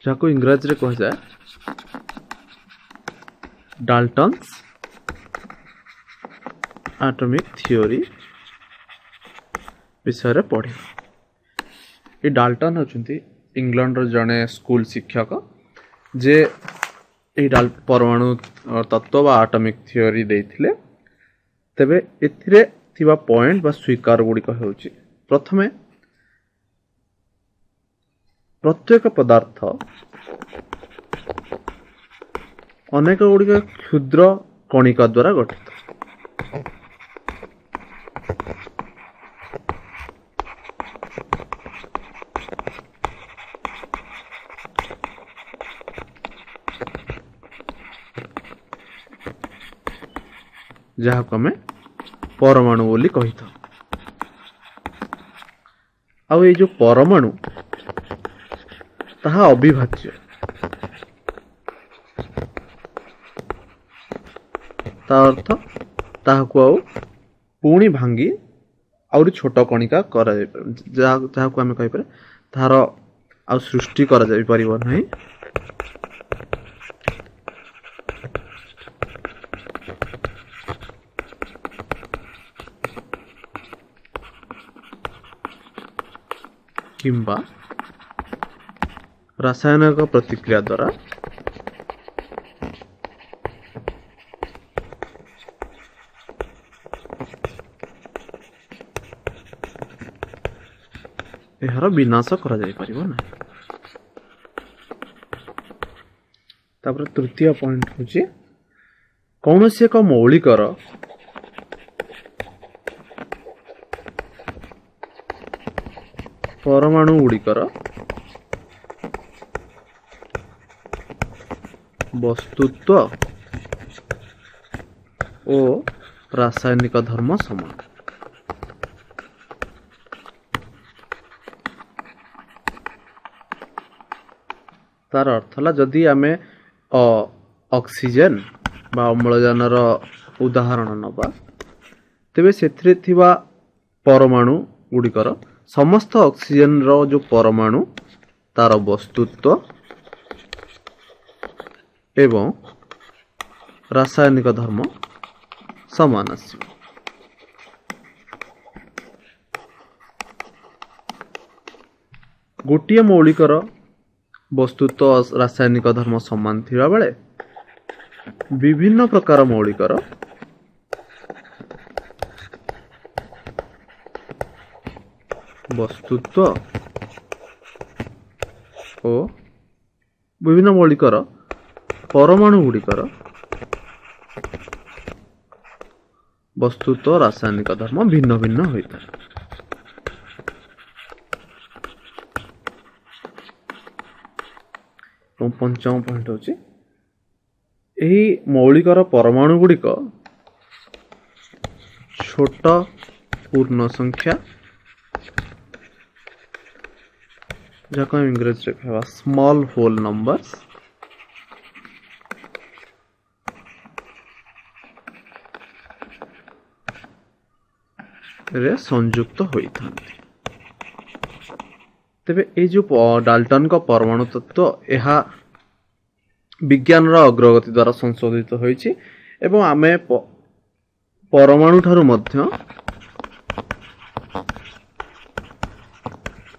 ଯାହାକୁ ଇଂରାଜୀରେ କୁହାଯାଏ ଡାଲ୍ଟନ୍ସ ଆଟମିକ୍ ଥିଓରି ବିଷୟରେ ପଢ଼ିବା। ଏ ଡାଲ୍ଟନ୍ ହେଉଛନ୍ତି ଇଂଲଣ୍ଡର ଜଣେ ସ୍କୁଲ ଶିକ୍ଷକ ଯେ ଏହି ପରମାଣୁ ତତ୍ତ୍ୱ ବା ଆଟମିକ୍ ଥିଓରି ଦେଇଥିଲେ। ତେବେ ଏଥିରେ ଥିବା ପଏଣ୍ଟ ବା ସ୍ୱୀକାର ଗୁଡ଼ିକ ହେଉଛି, ପ୍ରଥମେ ପ୍ରତ୍ୟେକ ପଦାର୍ଥ ଅନେକ ଗୁଡ଼ିକ କ୍ଷୁଦ୍ର କଣିକା ଦ୍ୱାରା ଗଠିତ। ଯାହାକୁ ଆମେ ପରମାଣୁ ବୋଲି କହିଥାଉ। ଆଉ ଏଇ ଯୋଉ ପରମାଣୁ ତାହା ଅବିଭାଜ୍ୟ। ତା ଅର୍ଥ ତାହାକୁ ଆଉ ପୁଣି ଭାଙ୍ଗି ଆହୁରି ଛୋଟ କଣିକା କରାଯାଇପାରିବ, ଯାହାକୁ ଆମେ କହିପାରିବା ତାହାର ଆଉ ସୃଷ୍ଟି କରାଯାଇପାରିବ ନାହିଁ। କିମ୍ବା ରାସାୟନିକ ପ୍ରତିକ୍ରିୟା ଦ୍ୱାରା ଏହାର ବିନାଶ କରାଯାଇପାରିବ ନାହିଁ। ତାପରେ ତୃତୀୟ ପଏଣ୍ଟ ହେଉଛି କୌଣସି ଏକ ମୌଳିକର ପରମାଣୁ ଗୁଡ଼ିକର ବସ୍ତୁତ୍ୱ ଓ ରାସାୟନିକ ଧର୍ମ ସମାନ। ତାର ଅର୍ଥ ହେଲା, ଯଦି ଆମେ ଅକ୍ସିଜେନ ବା ଅମ୍ଳଜାନର ଉଦାହରଣ ନେବା, ତେବେ ସେଥିରେ ଥିବା ପରମାଣୁ ଗୁଡ଼ିକର ସମସ୍ତ ଅକ୍ସିଜେନର ଯେଉଁ ପରମାଣୁ ତାର ବସ୍ତୁତ୍ୱ ଏବଂ ରାସାୟନିକ ଧର୍ମ ସମାନ ଆସିବ। ଗୋଟିଏ ମୌଳିକର ବସ୍ତୁତ୍ୱ ରାସାୟନିକ ଧର୍ମ ସମାନ ଥିବା ବେଳେ ବିଭିନ୍ନ ପ୍ରକାର ମୌଳିକର ବସ୍ତୁତ୍ୱ ଓ ବିଭିନ୍ନ ମୌଳିକର ପରମାଣୁ ଗୁଡ଼ିକର ବସ୍ତୁତ୍ୱ ରାସାୟନିକ ଧର୍ମ ଭିନ୍ନ ଭିନ୍ନ ହୋଇଥାଏ। ଏବଂ ପଞ୍ଚମ ପଏଣ୍ଟ ହେଉଛି, ଏହି ମୌଳିକର ପରମାଣୁ ଗୁଡ଼ିକ ଛୋଟ ପୂର୍ଣ୍ଣ ସଂଖ୍ୟା, ଯାହାକୁ ଆମେ ଇଂରାଜୀରେ କହିବା ସ୍ମଲ୍ ହୋଲ୍ ନମ୍ବର୍ସ, ରେ ସଂଯୁକ୍ତ ହୋଇଥାନ୍ତି। ତେବେ ଏଇ ଯେଉଁ ଡାଲ୍ଟନଙ୍କ ପରମାଣୁ ତତ୍ତ୍ୱ, ଏହା ବିଜ୍ଞାନର ଅଗ୍ରଗତି ଦ୍ୱାରା ସଂଶୋଧିତ ହୋଇଛି ଏବଂ ଆମେ ପରମାଣୁ ଠାରୁ ମଧ୍ୟ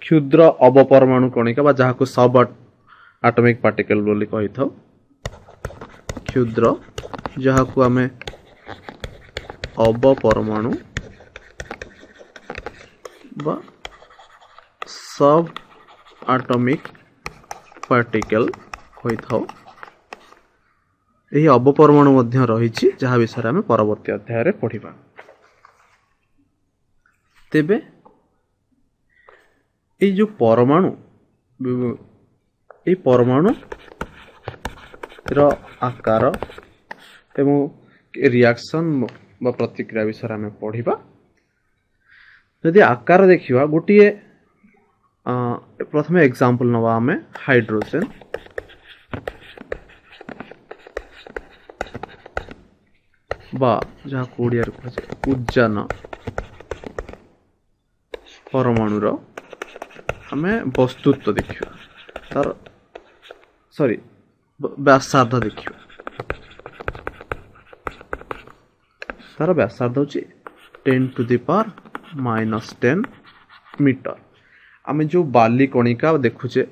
କ୍ଷୁଦ୍ର ଅବପରମାଣୁ କଣିକା ବା ଯାହାକୁ ସବ୍ ଆଟମିକ୍ ପାର୍ଟିକଲ ବୋଲି କହିଥାଉ, କ୍ଷୁଦ୍ର ଯାହାକୁ ଆମେ ଅବପରମାଣୁ ବା ସବ୍ ଆଟମିକ୍ ପାର୍ଟିକଲ କହିଥାଉ, ଏହି ଅବପରମାଣୁ ମଧ୍ୟ ରହିଛି, ଯାହା ବିଷୟରେ ଆମେ ପରବର୍ତ୍ତୀ ଅଧ୍ୟାୟରେ ପଢ଼ିବା। ତେବେ এই যে পরমাণু, এই পরমাণু আকার এবং রিয়াকশন বা প্রতিক্রিয়া বিষয়ে আমি পড়িবা। যদি আকার দেখিবা, গোটিয়ে প্রথমে এক্সাম্পল নেবা আমি হাইড্রোজেন। বা ଯାହାକୁ ଓଡ଼ିଆରେ କୁହାଯାଏ ଉଦ୍ଜାନ। परमाणुर आमे वस्तुत्व देखिबा तार सॉरी व्यासार्ध देखिबा तार व्यासार्ध होची 10⁻⁻10 मीटर। आमे जो बाली कणिका देखुचे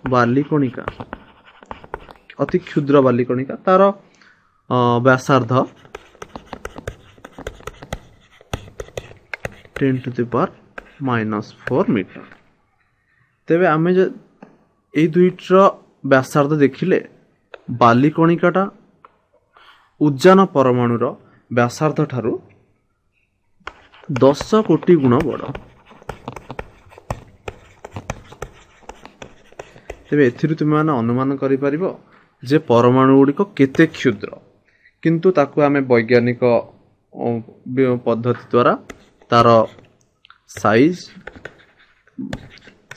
बाली कणिका अति क्षुद्र बाली कणिका तार व्यासार्ध 10⁻⁻4 मीटर। तेबे आमे जो ए दुईटर व्यासार्ध देखिले बाली कणिकाटा उज्जान परमाणुर व्यासार्ध ठारू 10 कोटी गुण बड़। तेबे एथिरु तुम माने अनुमान करि परिबो जे परमाणु गुड़िक केते क्षुद्र, किंतु ताकू आमे वैज्ञानिक पद्धति द्वारा तार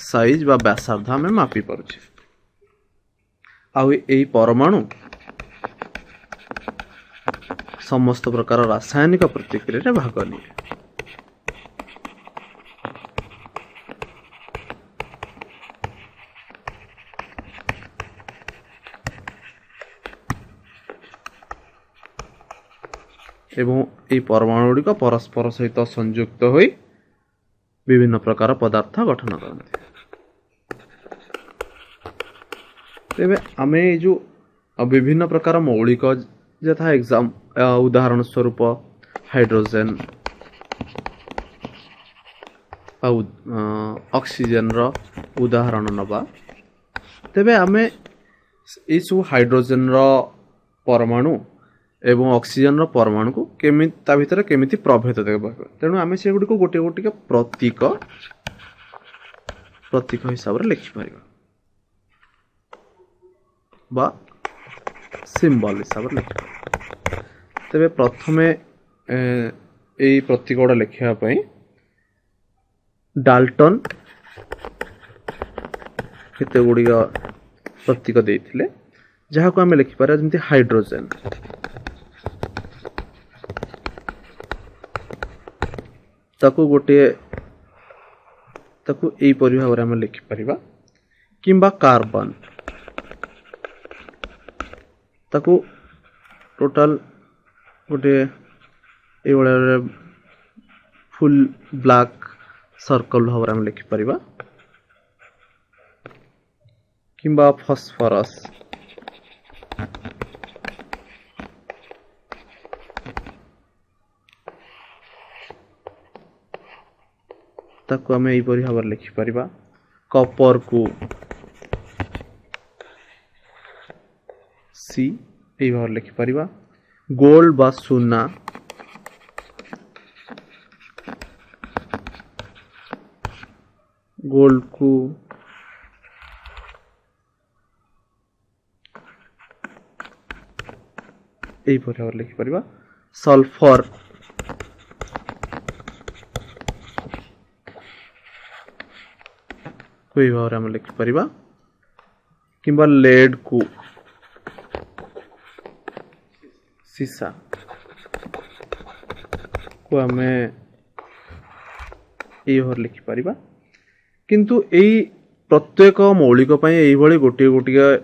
साइज बा व्यासार्ध आमे मापी पारुछे। आउ एई परमाणु समस्त प्रकार रासायनिक प्रतिक्रिया भाग निये। एवं এই परमाणु गुड़िक परस्पर सहित संयुक्त होई विभिन्न प्रकार पदार्थ गठन करते। तेबे आमे जो विभिन्न प्रकार मौलिक यथा एग्जाम उदाहरण स्वरूप हाइड्रोजन ऑक्सीजन रो उदाहरण नबा। तेबे आमे ई सब हाइड्रोजन रो परमाणु एवं ऑक्सीजन रो परमाणु को ता भितर केमिति प्रभेद देखबा। तेणु आमे से गुडी को गोटे गोटे के प्रतीक हिसाब रे लिखि परिबा बा सिंबल हिसाब रे लिखि। तेबे प्रथमे एई प्रतीक गुडा लिखिया पई डाल्टन केते गुडी प्रतीक देइथिले जहा को आमे लिखि पारा जंती हाइड्रोजन ताकू गोटे ताकू एई परि भाव रे आमे लिखि परिबा, किंबा कार्बन ताकू टोटल गोटे ए वाला फुल ब्लैक सर्कल भाव रे आमे लिखि परिबा, किंबा फॉस्फोरस ताकू आमे एई परि भाव रे लिखि परिबा। कॉपर को सी एई भाव रे लिखि परिबा। गोल्ड बा सोना गोल्ड को एई परि भाव रे लिखि परिबा। सल्फर कोई भाव रे आमे लिखि परिबा, किंबा लेड को सीसा को आमे एई भाव रे लिखि परिबा। किंतु एई प्रत्येक मौलिक पई एई भली गोटे गोटे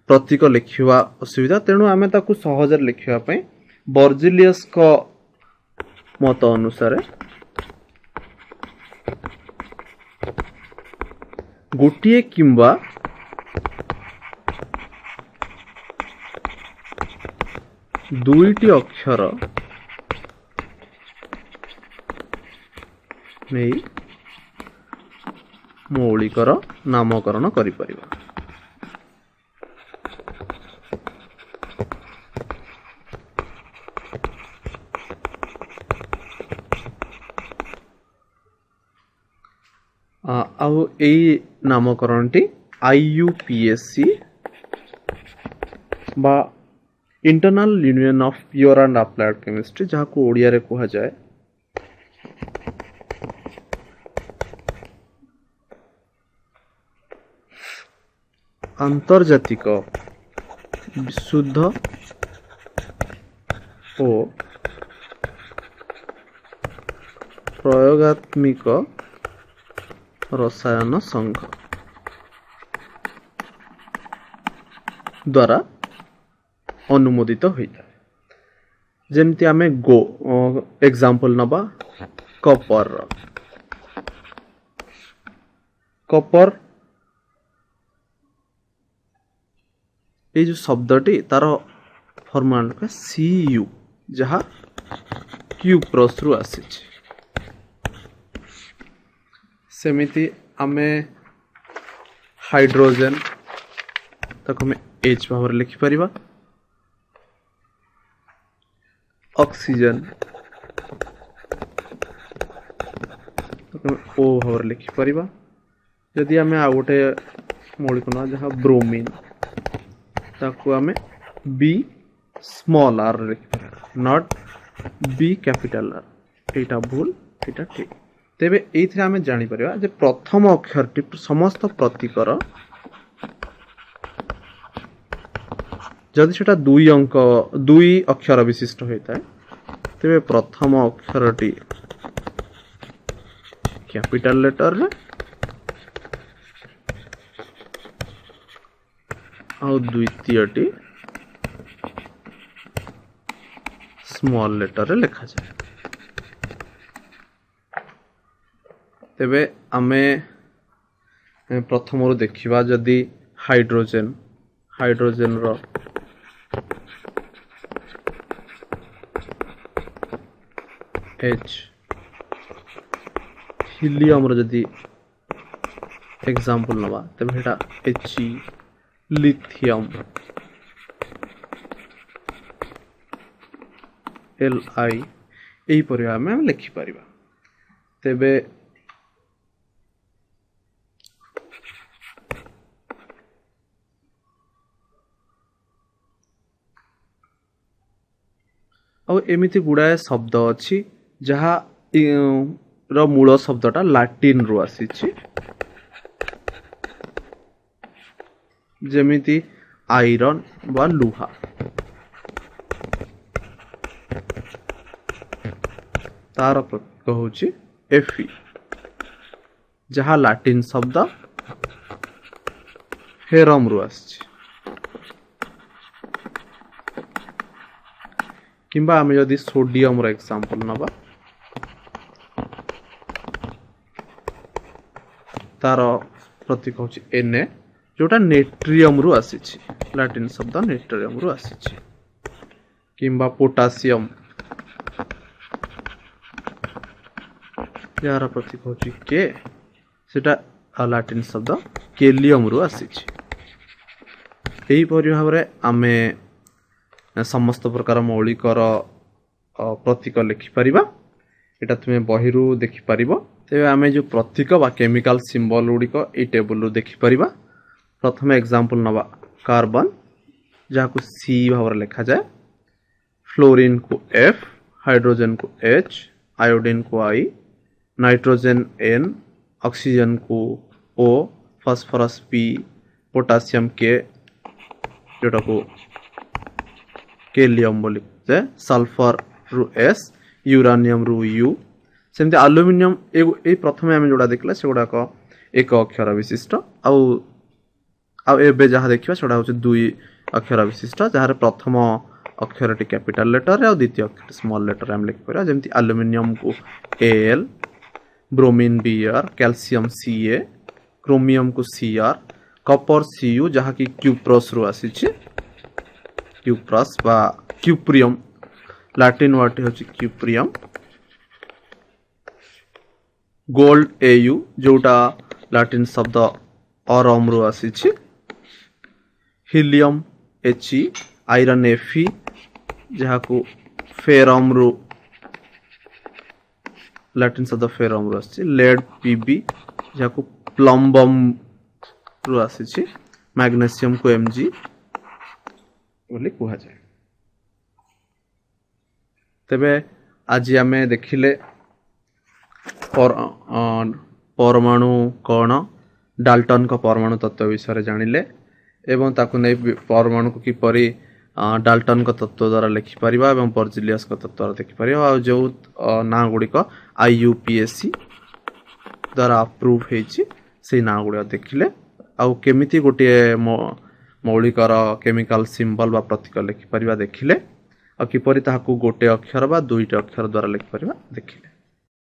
प्रतीक लिखिवा असुविधा। तेणु आमे ताकू सहज लिखिवा पई बर्जिलियस को मत अनुसार गोटिए किंबा दुईटी अक्षर नहीं मौलिकर नामकरण करि परिबा। आउ एई नामकरणटी IUPAC बा internal union of pure and applied chemistry जहाँ को ओडिया रे कहा जाए आंतर्जातिक विशुद्ध ओ प्रयोगात्मक रसायन संघ द्वारा अनुमोदित होता है। जेमती आमे गो एग्जांपल नबा कपर कपर ये जो शब्दटी तार फॉर्मूला का Cu जहाँ क्यूप्रस रु आसी सेमिति आमे हाइड्रोजन तक हमें H भाव लिखि परिबा ऑक्सीजन तक हमें O भाव लिखि परिबा यदि आमे आ गोटे मौलिक ना जहाँ ब्रोमीन ताको आमे B स्मॉल r लिखि नॉट B कैपिटल R एटा भूल एटा ठीक तेबे एथिरे आमे जानि परिबा जे प्रथम अक्षरटी समस्त प्रतीकर जदि सेटा दुई अक्षर विशिष्ट होता है तेबे प्रथम अक्षरटी कैपिटल लेटर रे और द्वितीयटी स्मॉल लेटर रे लिखा जाए। तेबे आमे प्रथम रु देखिबा जदि हाइड्रोजन हाइड्रोजन रो H हीलियम रो जदि एग्जांपल नबा तबे हेटा He लिथियम Li एही परिया में हम लिखि परिबा। तेबे और एमिति गुड़ाए शब्द अच्छी जहाँ रो मूल शब्दटा लाटिन रु आसीछि जेमिति आयरन वा लुहा तार प्रतीक होछि Fe जहाँ लाटिन शब्द फेरम रु आसीछि किंबा आमे यदि सोडियम रो एग्जांपल नबा तार प्रतीक होछि Na जोटा नेट्रियम रु आसीछि लाटिन शब्द नेट्रियम रु आसीछि किंबा पोटासियम यार प्रतीक होछि के सेटा लाटिन शब्द केलियम रु आसीछि। एही परि भाबरे आमे समस्त प्रकार मौलिकर प्रतीक लिखि परिबा एटा तुमे बहिरु देखि परिबो। तेबे आमे जो प्रतीक बा केमिकल सिंबल गुडी को ए टेबल रु देखि परिबा। प्रथम एग्जांपल नबा कार्बन जहाँ को C भाव लिखा जाए फ्लोरीन को F हाइड्रोजन को H आयोडीन को I नाइट्रोजन N ऑक्सीजन को O phosphorus P potassium K जोटा को केलियम बोली जे सल्फर रु S यूरानियम रु U सेमते एल्युमिनियम ए प्रथमे आमे जोडा देखला सेगुडा को एक अक्षर विशिष्ट आउ एबे जहाँ देखिबा सेडा होचे दुई अक्षर विशिष्ट जहाँ प्रथम अक्षरटी कैपिटल लेटर और द्वितीय अक्षर स्मॉल लेटर हम लिख परिबा जेमति एल्युमिनियम को Al bromine Br calcium Ca chromium को Cr कॉपर Cu जहाँ की क्यूप्रस रु आसीछि क्यूप्रस बा क्यूप्रियम लाटिन वर्ड होछि क्यूप्रियम गोल्ड Au जोटा लाटिन शब्द अरम रु आसीछि हीलियम He आयरन Fe जहाँ को फेरम रु लाटिन शब्द फेरम रु आसीछि लेड Pb जहाँ को प्लम्बम रु आसीछि मैग्नीशियम को Mg बोली कहा जाए। तेबे आज आमे देखिले परमाणु कौन डाल्टन का परमाणु तत्व विषय जानिले एवं ताकु नै परमाणु को किपरि डाल्टनଙ୍କ तत्व द्वारा लिखिपारिबा एवं बर्जिलियसଙ୍କ तत्व द्वारा देखिपारिबा आ जो ना गुड़िक IUPAC द्वारा अप्रूव होइछि से ना गुड़िक देखिले आउ केमिति गोटे मौलिकर केमिकल सिंबल बा प्रतीक लिखिपारिबा देखिले आ किपरि ताहाकू गोटे अक्षर बा दुईटा अक्षर द्वारा लिखिपारिबा देखिले।